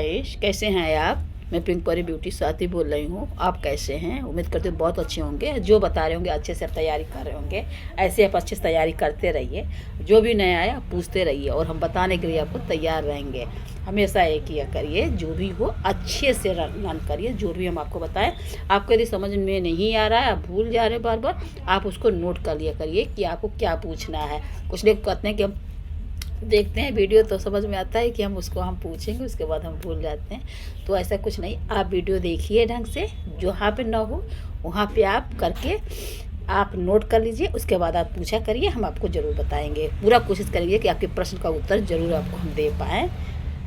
Guys, कैसे हैं आप। मैं पिंक परी ब्यूटी स्वाति बोल रही हूँ। आप कैसे हैं? उम्मीद करते हो बहुत अच्छे होंगे। जो बता रहे होंगे अच्छे से आप तैयारी कर रहे होंगे। ऐसे आप अच्छे से तैयारी करते रहिए। जो भी नया आए आप पूछते रहिए और हम बताने के लिए आपको तैयार रहेंगे। हमेशा ये किया करिए, जो भी हो अच्छे से लर्न करिए। जो भी हम आपको बताएं, आपको यदि समझ में नहीं आ रहा है, आप भूल जा रहे बार बार, आप उसको नोट कर लिया करिए कि आपको क्या पूछना है। कुछ लोग कहते हैं कि हम देखते हैं वीडियो तो समझ में आता है कि हम पूछेंगे, उसके बाद हम भूल जाते हैं। तो ऐसा कुछ नहीं, आप वीडियो देखिए ढंग से, जहाँ पे ना हो वहाँ पे आप करके आप नोट कर लीजिए। उसके बाद आप पूछा करिए, हम आपको ज़रूर बताएंगे। पूरा कोशिश करेंगे कि आपके प्रश्न का उत्तर ज़रूर आपको हम दे पाएँ।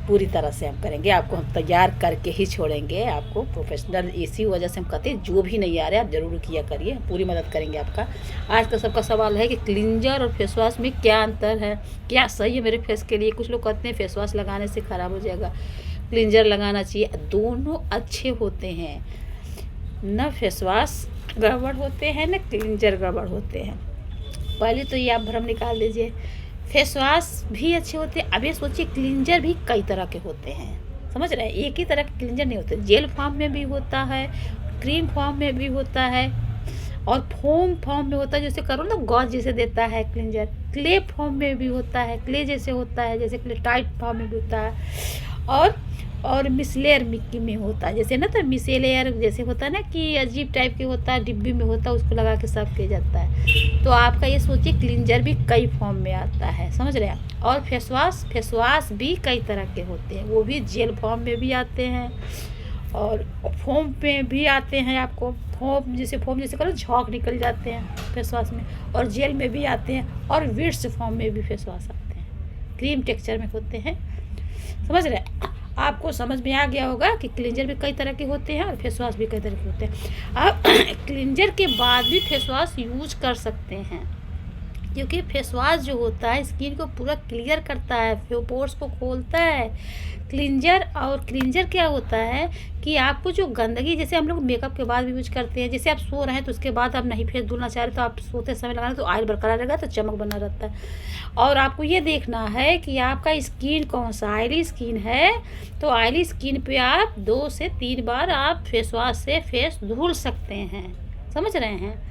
पूरी तरह से हम करेंगे, आपको हम तैयार करके ही छोड़ेंगे। आपको प्रोफेशनल इसी वजह से हम कहते हैं, जो भी नहीं आ रहा है आप ज़रूर किया करिए, पूरी मदद करेंगे आपका। आज का सबका सवाल है कि क्लींजर और फेस वॉश में क्या अंतर है, क्या सही है मेरे फेस के लिए। कुछ लोग कहते हैं फेस वॉश लगाने से ख़राब हो जाएगा, क्लींजर लगाना चाहिए। दोनों अच्छे होते हैं, न फेस वॉश गड़बड़ होते हैं न क्लींजर गड़बड़ होते हैं। पहले तो ये आप भ्रम निकाल लीजिए। फेस वॉश भी अच्छे होते हैं। अब ये सोचिए, क्लींजर भी कई तरह के होते हैं, समझ रहे हैं। एक ही तरह के क्लींजर नहीं होते, जेल फॉर्म में भी होता है, क्रीम फॉर्म में भी होता है और फोम फॉर्म में होता है। जैसे करो ना गॉज जैसे देता है क्लींजर, क्ले फॉर्म में भी होता है, क्ले जैसे होता है, जैसे क्ले टाइट फॉर्म में भी होता है और मिसलेयर मिक्की में होता है। जैसे ना तो मिसलेयर जैसे होता है ना कि अजीब टाइप के होता है, डिब्बी में होता है, उसको लगा के साफ किया जाता है। तो आपका ये सोचिए, क्लींजर भी कई फॉर्म में आता है, समझ रहे हैं। और फेस वॉश भी कई तरह के होते हैं। वो भी जेल फॉर्म में भी आते हैं और फोम में भी आते हैं। आपको फोम जैसे करो झोंक निकल जाते हैं फेस वॉश में, और जेल में भी आते हैं, और विड्स फॉर्म में भी फेस वॉश आते हैं, क्रीम टेक्सचर में होते हैं, समझ रहे हैं। आपको समझ में आ गया होगा कि क्लींजर भी कई तरह के होते हैं और फेस वॉश भी कई तरह के होते हैं। आप क्लींजर के बाद भी फेस वॉश यूज कर सकते हैं, क्योंकि फेस वॉश जो होता है स्किन को पूरा क्लियर करता है, पोर्स को खोलता है। क्लींजर क्या होता है कि आपको जो गंदगी, जैसे हम लोग मेकअप के बाद भी यूज करते हैं, जैसे आप सो रहे हैं तो उसके बाद आप नहीं फेस धुलना चाह रहे तो आप सोते समय लगाना तो ऑयल बरकरार रहेगा, तो चमक बना रहता है। और आपको ये देखना है कि आपका स्किन कौन सा, ऑयली स्किन है तो ऑयली स्किन पे आप 2 से 3 बार आप फेस वॉश से फेस धुल सकते हैं, समझ रहे हैं।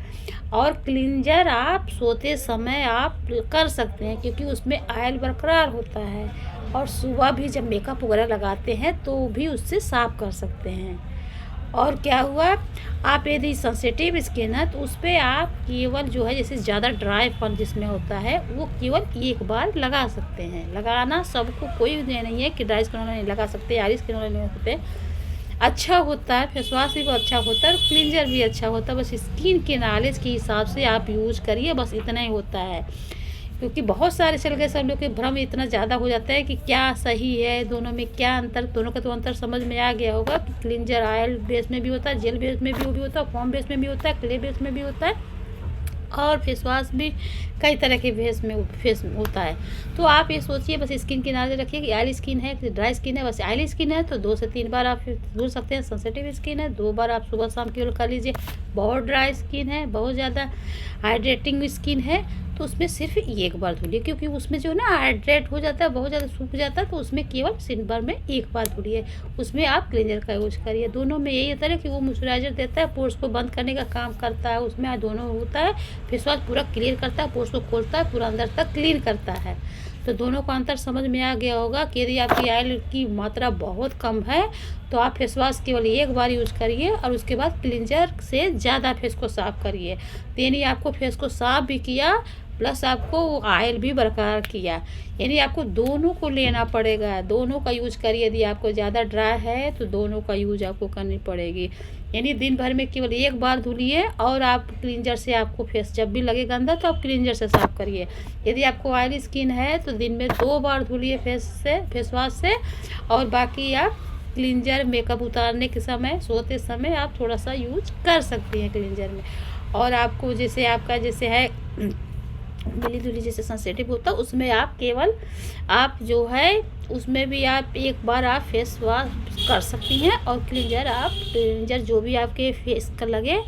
और क्लींजर आप सोते समय आप कर सकते हैं, क्योंकि उसमें ऑयल बरकरार होता है। और सुबह भी जब मेकअप वगैरह लगाते हैं तो भी उससे साफ कर सकते हैं। और क्या हुआ, आप यदि सेंसिटिव स्किन है तो उस पर आप केवल जो है, जैसे ज़्यादा ड्राई पन जिसमें होता है, वो केवल एक बार लगा सकते हैं। लगाना सबको कोई नहीं है कि ड्राई स्किन वाले नहीं लगा सकते, ऑयली स्किन वाले नहीं होते। अच्छा होता है, फेस वॉश भी अच्छा होता है और क्लींजर भी अच्छा होता है। बस स्किन के नॉलेज के हिसाब से आप यूज करिए, बस इतना ही होता है। क्योंकि बहुत सारे चल गए, सब लोग के भ्रम इतना ज़्यादा हो जाता है कि क्या सही है, दोनों में क्या अंतर। दोनों का तो अंतर समझ में आ गया होगा कि क्लींजर ऑयल बेस में भी होता है, जेल बेस में भी होता है, फॉर्म बेस में भी होता है, क्ले बेस में भी होता है, और फेस वॉश भी कई तरह के फेस होता है। तो आप ये सोचिए, बस स्किन की नजर रखिए कि ऑयली स्किन है कि ड्राई स्किन है। बस ऑयली स्किन है तो 2 से 3 बार आप धुल सकते हैं। सेंसिटिव स्किन है 2 बार आप सुबह शाम केवल कर लीजिए। बहुत ड्राई स्किन है, बहुत ज़्यादा हाइड्रेटिंग स्किन है तो उसमें सिर्फ 1 बार धुलिए, क्योंकि उसमें जो ना हाइड्रेट हो जाता है, बहुत ज़्यादा सूख जाता है, तो उसमें केवल दिन भर में 1 बार धुलिए। उसमें आप क्लींजर का यूज करिए। दोनों में यही होता है कि वो मॉइस्चराइजर देता है, पोर्स को बंद करने का काम करता है, उसमें दोनों होता है। फेस वॉश पूरा क्लियर करता है, पोर्स को खोलता है, पूरा अंदर तक क्लीन करता है। तो दोनों का अंतर समझ में आ गया होगा कि यदि आपकी ऑयल की मात्रा बहुत कम है तो आप फेस वॉश केवल 1 बार यूज करिए और उसके बाद क्लींजर से ज़्यादा फेस को साफ करिए। यानी आपको फेस को साफ भी किया प्लस आपको ऑयल भी बरकरार किया। यानी आपको दोनों को लेना पड़ेगा, दोनों का यूज करिए। यदि आपको ज़्यादा ड्राई है तो दोनों का यूज आपको करनी पड़ेगी। यानी दिन भर में केवल 1 बार धुलिए और आप क्लींजर से आपको फेस जब भी लगे गंदा तो आप क्लींजर से साफ करिए। यदि आपको ऑयली स्किन है तो दिन में 2 बार धुलिए फेस वॉश से, और बाकी आप क्लींजर मेकअप उतारने के समय, सोते समय आप थोड़ा सा यूज कर सकती हैं क्लींजर में। और आपको जैसे आपका जैसे है मिली जुली जैसे सेंसिटिव होता है, उसमें आप केवल आप जो है उसमें भी आप 1 बार आप फेस वॉश कर सकती हैं। और क्लींजर जो भी आपके फेस का लगे,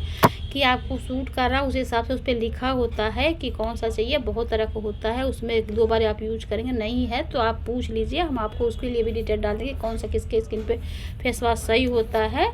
कि आपको सूट कर रहा है उस हिसाब से उस पर लिखा होता है कि कौन सा चाहिए। बहुत तरह का होता है, उसमें 1-2 बार आप यूज करेंगे, नहीं है तो आप पूछ लीजिए, हम आपको उसके लिए भी डिटेल डाल देंगे कौन सा किसके स्किन पे फेस वॉश सही होता है,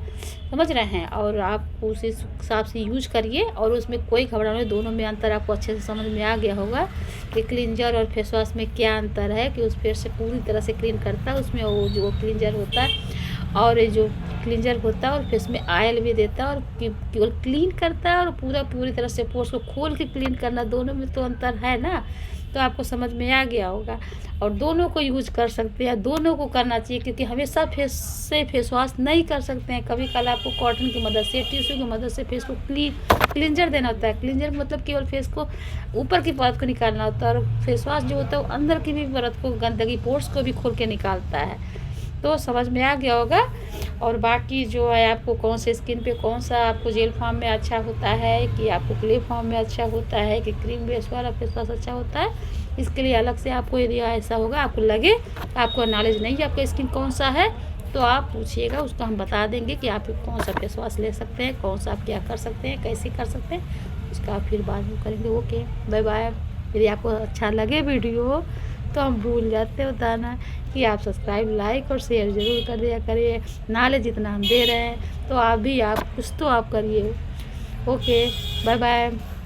समझ रहे हैं। और आप उस हिसाब से यूज करिए और उसमें कोई घबराना नहीं। दोनों में अंतर आपको अच्छे से समझ में आ गया होगा कि क्लींजर और फेस वॉश में क्या अंतर है, कि उस फेस से पूरी तरह से क्लीन करता है, उसमें वो जो क्लींजर होता है और जो क्लींजर होता है और फेस में ऑयल भी देता है और केवल क्लीन करता है और पूरी तरह से पोर्स को खोल के क्लीन करना, दोनों में तो अंतर है ना। तो आपको समझ में आ गया होगा और दोनों को यूज कर सकते हैं, दोनों को करना चाहिए, क्योंकि हमेशा फेस से फेस वॉश नहीं कर सकते हैं। कभी कल आपको कॉटन की मदद से, टिश्यू की मदद से फेस को क्लींजर देना होता है। क्लींजर मतलब केवल फेस को ऊपर की परत को निकालना होता है और फेस वॉश जो होता है वो अंदर की भी परत को, गंदगी पोर्स को भी खोल के निकालता है। तो समझ में आ गया होगा। और बाकी जो है आपको कौन से स्किन पे कौन सा आपको जेल फॉर्म में अच्छा होता है, कि आपको क्ले फॉर्म में अच्छा होता है, कि क्रीम बेस वाला फेस वॉश अच्छा होता है, इसके लिए अलग से आपको यदि ऐसा होगा, आपको लगे आपको नॉलेज नहीं है आपका स्किन कौन सा है, तो आप पूछिएगा, उसको हम बता देंगे कि आप कौन सा फेस वॉश ले सकते हैं, कौन सा आप क्या कर सकते हैं, कैसे कर सकते हैं, उसका आप फिर बाद में करेंगे। Okay, bye bye. यदि आपको अच्छा लगे वीडियो तो हम भूल जाते हैं बताना कि आप सब्सक्राइब, लाइक और शेयर ज़रूर कर दिया करिए। नॉलेज जितना हम दे रहे हैं तो आप भी, आप कुछ तो आप करिए। Okay, bye bye.